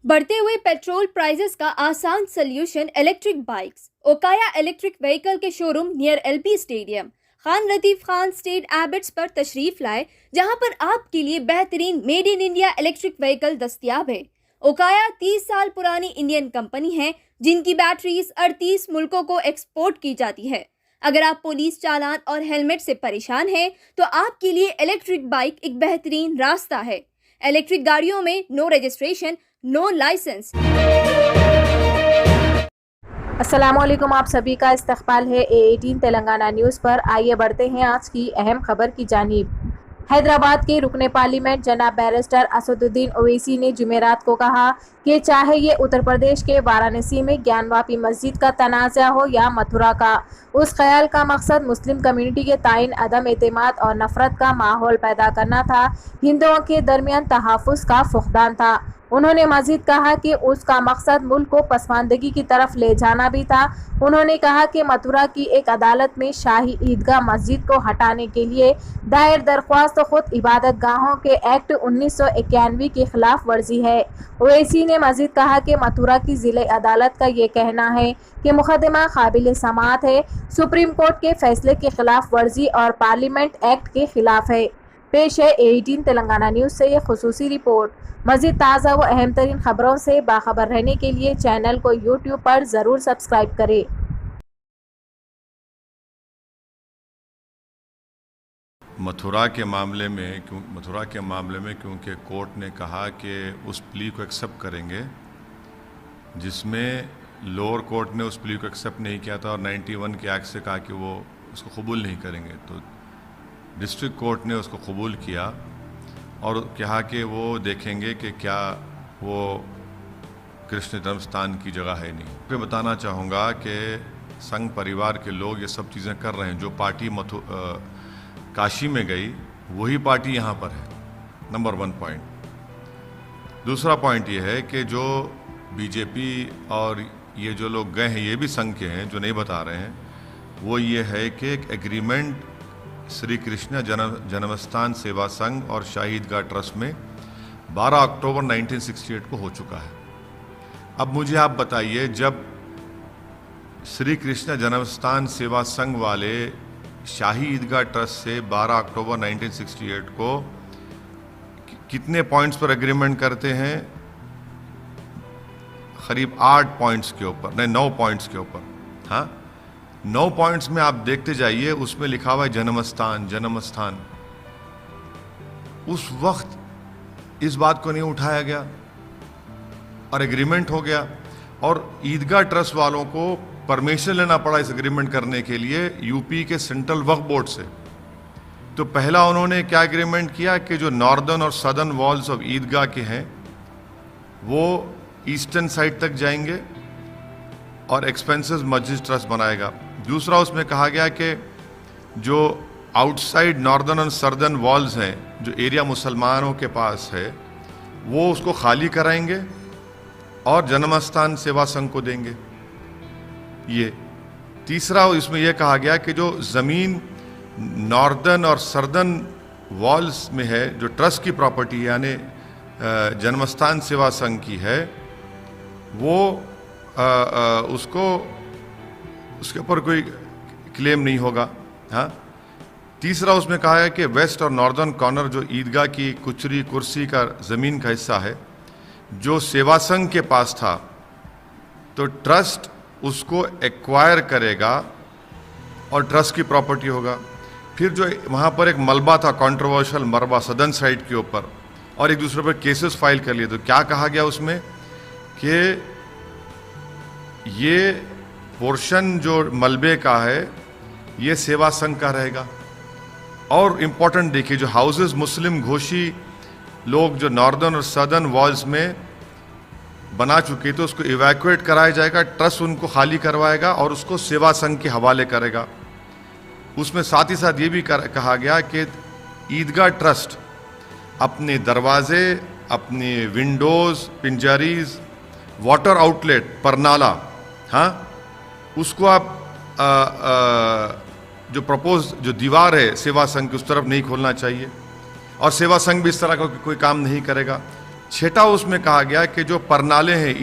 बढ़ते हुए petrol prices का आसान solution electric bikes. Okaya electric vehicle के showroom near LP stadium Khan Latif Khan state Abids पर तशरीफ लाए, जहां पर आपके लिए बेहतरीन made in India electric vehicle दस्तयाब है। ओकाया 30 साल पुरानी इंडियन कंपनी है जिनकी बैटरीज 38 मुल्कों को एक्सपोर्ट की जाती है। अगर आप पुलिस चालान और हेलमेट से परेशान हैं तो आपके लिए इलेक्ट्रिक बाइक एक बेहतरीन रास्ता है। इलेक्ट्रिक गाड़ियों में नो रजिस्ट्रेशन, नो लाइसेंस। अस्सलामुअलैकुम, आप सभी का इस्तकबाल है A18 तेलंगाना न्यूज़ पर। आइए बढ़ते हैं आज की अहम खबर की जानिब। हैदराबाद के रुकने पार्लियामेंट जनाब बैरिस्टर असदुद्दीन ओवैसी ने जुमेरात को कहा कि चाहे ये उत्तर प्रदेश के वाराणसी में ज्ञानवापी मस्जिद का तनाज़ा हो या मथुरा का, उस ख्याल का मकसद मुस्लिम कम्युनिटी के ताइन अदम एतमाद और नफरत का माहौल पैदा करना था, हिंदुओं के दरमियान तहफ़्फ़ुज़ का फुक़दान था। उन्होंने मज़ीद कहा कि उसका मकसद मुल्क को पसमानदगी की तरफ ले जाना भी था। उन्होंने कहा कि मथुरा की एक अदालत में शाही ईदगाह मस्जिद को हटाने के लिए दायर दरख्वास्त खुद इबादत गाहों के एक्ट 1991 की खिलाफ वर्जी है। ओवैसी ने मज़ीद कहा कि मथुरा की ज़िले अदालत का ये कहना है कि मुकदमा काबिल समाअत है, सुप्रीम कोर्ट के फैसले की खिलाफ वर्जी और पार्लियामेंट एक्ट के खिलाफ है। पेश है A18 तेलंगाना न्यूज़ से ये खुसूसी रिपोर्ट। मज़ीद ताज़ा व अहम तरीन खबरों से बाखबर रहने के लिए चैनल को YouTube पर ज़रूर सब्सक्राइब करें। मथुरा के मामले में क्योंकि कोर्ट ने कहा कि उस प्ली को एक्सेप्ट करेंगे जिसमें लोअर कोर्ट ने उस प्ली को एक्सेप्ट नहीं किया था और 91 के एक्ट से कहा कि वो उसको कबूल नहीं करेंगे, तो डिस्ट्रिक्ट कोर्ट ने उसको कबूल किया और कहा कि वो देखेंगे कि क्या वो कृष्ण जन्मस्थान की जगह है नहीं। मैं बताना चाहूँगा कि संघ परिवार के लोग ये सब चीज़ें कर रहे हैं। जो पार्टी काशी में गई वही पार्टी यहाँ पर है, नंबर 1 पॉइंट। दूसरा पॉइंट ये है कि जो बीजेपी और ये जो लोग गए हैं ये भी संघ के हैं, जो नहीं बता रहे हैं वो ये है कि एक एग्रीमेंट श्री कृष्ण जन्मस्थान सेवा संघ और शाही ईदगाह ट्रस्ट में 12 अक्टूबर 1968 को हो चुका है। अब मुझे आप बताइए, जब श्री कृष्ण जन्मस्थान सेवा संघ वाले शाही ईदगाह ट्रस्ट से 12 अक्टूबर 1968 को कितने पॉइंट्स पर एग्रीमेंट करते हैं? करीब 8 पॉइंट्स के ऊपर, नहीं 9 पॉइंट्स के ऊपर। हाँ, 9 पॉइंट्स में आप देखते जाइए, उसमें लिखा हुआ है जन्मस्थान। उस वक्त इस बात को नहीं उठाया गया और एग्रीमेंट हो गया और ईदगाह ट्रस्ट वालों को परमिशन लेना पड़ा इस एग्रीमेंट करने के लिए यूपी के सेंट्रल वक्फ बोर्ड से। तो पहला उन्होंने क्या एग्रीमेंट किया कि जो नॉर्दर्न और सदर्न वॉल्स ऑफ ईदगाह के हैं वो ईस्टर्न साइड तक जाएंगे और एक्सपेंसेस मस्जिद ट्रस्ट बनाएगा। दूसरा उसमें कहा गया कि जो आउटसाइड नॉर्दर्न और सदर्न वॉल्स हैं, जो एरिया मुसलमानों के पास है, वो उसको खाली कराएंगे और जन्मस्थान सेवा संघ को देंगे। ये तीसरा इसमें यह कहा गया कि जो ज़मीन नॉर्दर्न और सदर्न वॉल्स में है, जो ट्रस्ट की प्रॉपर्टी यानी जन्मस्थान सेवा संघ की है, वो उसके ऊपर कोई क्लेम नहीं होगा। हाँ, तीसरा उसमें कहा है कि वेस्ट और नॉर्दर्न कॉर्नर जो ईदगाह की कुचरी कुर्सी का ज़मीन का हिस्सा है, जो सेवा संघ के पास था, तो ट्रस्ट उसको एक्वायर करेगा और ट्रस्ट की प्रॉपर्टी होगा। फिर जो वहाँ पर एक मलबा था, कंट्रोवर्शियल मलबा सदर्न साइड के ऊपर, और एक दूसरे पर केसेस फाइल कर लिए, तो क्या कहा गया उसमें कि ये पोर्शन जो मलबे का है ये सेवा संघ का रहेगा। और इम्पोर्टेंट देखिए, जो हाउसेस मुस्लिम घोषी लोग जो नॉर्दर्न और सदर्न वॉल्स में बना चुके थे उसको इवैक्यूएट कराया जाएगा, ट्रस्ट उनको खाली करवाएगा और उसको सेवा संघ के हवाले करेगा। उसमें साथ ही साथ ये भी कहा गया कि ईदगाह ट्रस्ट अपने दरवाजे, अपने विंडोज़, पिंजरीज, वाटर आउटलेट, परनाला, हाँ, उसको आप जो प्रपोज जो दीवार है सेवा संघ की उस तरफ नहीं खोलना चाहिए और सेवा संघ भी इस तरह का कोई काम नहीं करेगा। छठा उसमें कहा गया कि जो परनाले हैं